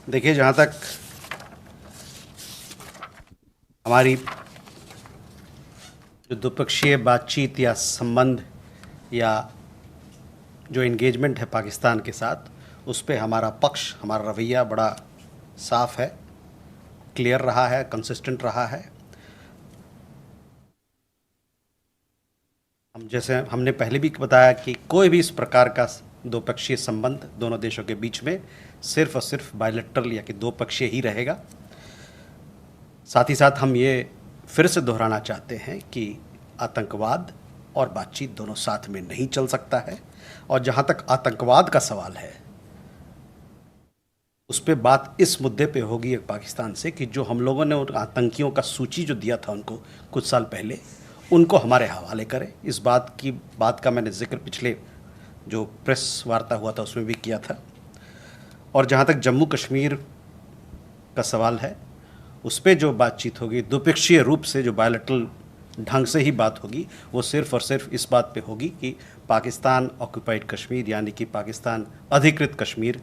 देखिए, जहाँ तक हमारी जो द्विपक्षीय बातचीत या संबंध या जो एंगेजमेंट है पाकिस्तान के साथ, उस पे हमारा पक्ष, हमारा रवैया बड़ा साफ है, क्लियर रहा है, कंसिस्टेंट रहा है। हमने पहले भी बताया कि कोई भी इस प्रकार का द्विपक्षीय संबंध दोनों देशों के बीच में सिर्फ और सिर्फ बायलैटरल या कि दो पक्षीय ही रहेगा। साथ ही साथ हम ये फिर से दोहराना चाहते हैं कि आतंकवाद और बातचीत दोनों साथ में नहीं चल सकता है। और जहाँ तक आतंकवाद का सवाल है, उस पर बात इस मुद्दे पे होगी पाकिस्तान से कि जो हम लोगों ने उन आतंकियों का सूची जो दिया था उनको कुछ साल पहले, उनको हमारे हवाले करें। इस बात का मैंने जिक्र पिछले जो प्रेस वार्ता हुआ था उसमें भी किया था। और जहाँ तक जम्मू कश्मीर का सवाल है, उस पर जो बातचीत होगी द्विपक्षीय रूप से, जो बायलैटरल ढंग से ही बात होगी, वो सिर्फ और सिर्फ इस बात पे होगी कि पाकिस्तान ऑक्यूपाइड कश्मीर यानी कि पाकिस्तान अधिकृत कश्मीर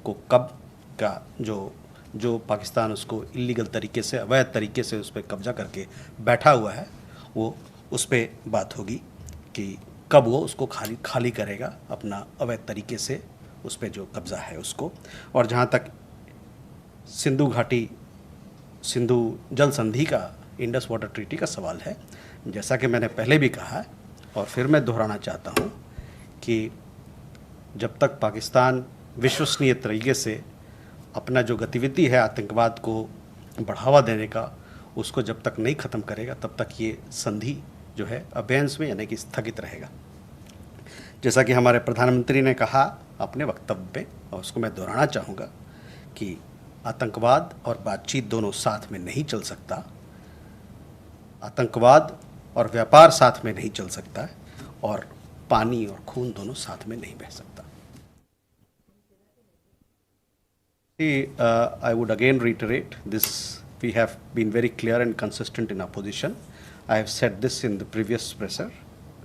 को कब का जो पाकिस्तान उसको इलीगल तरीके से, अवैध तरीके से उस पर कब्जा करके बैठा हुआ है, वो उस पर बात होगी कि कब वो उसको खाली करेगा अपना अवैध तरीके से उस पर जो कब्ज़ा है उसको। और जहाँ तक सिंधु जल संधि का, इंडस वाटर ट्रीटी का सवाल है, जैसा कि मैंने पहले भी कहा है और फिर मैं दोहराना चाहता हूँ कि जब तक पाकिस्तान विश्वसनीय तरीके से अपना जो गतिविधि है आतंकवाद को बढ़ावा देने का, उसको जब तक नहीं ख़त्म करेगा, तब तक ये संधि जो है अबेंस में यानी कि स्थगित रहेगा। जैसा कि हमारे प्रधानमंत्री ने कहा अपने वक्तव्य में, और उसको मैं दोहराना चाहूँगा कि आतंकवाद और बातचीत दोनों साथ में नहीं चल सकता, आतंकवाद और व्यापार साथ में नहीं चल सकता है, और पानी और खून दोनों साथ में नहीं बह सकता। I would again reiterate this. We have been very clear and consistent in our position. I have said this in the previous presser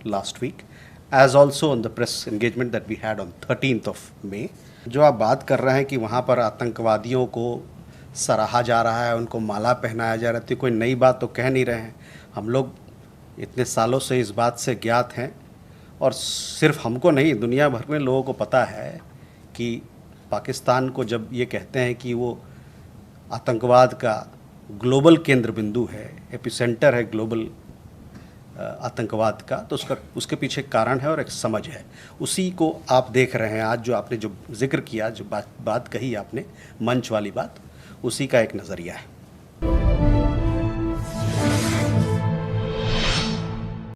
last week, as also on the press engagement that we had on 13th of May. जो आप बात कर रहे हैं कि वहाँ पर आतंकवादियों को सराहा जा रहा है, उनको माला पहनाया जा रहा है, तो कोई नई बात तो कह नहीं रहे हैं। हम लोग इतने सालों से इस बात से ज्ञात हैं, और सिर्फ हमको नहीं, दुनिया भर में लोगों को पता है कि पाकिस्तान को जब ये कहते हैं कि वो आतंकवाद का ग्लोबल केंद्र बिंदु है, एपिसेंटर है ग्लोबल आतंकवाद का, तो उसके पीछे कारण है और एक समझ है। उसी को आप देख रहे हैं आज, जो आपने जो जिक्र किया, जो बात कही आपने, मंच वाली बात, उसी का एक नज़रिया है।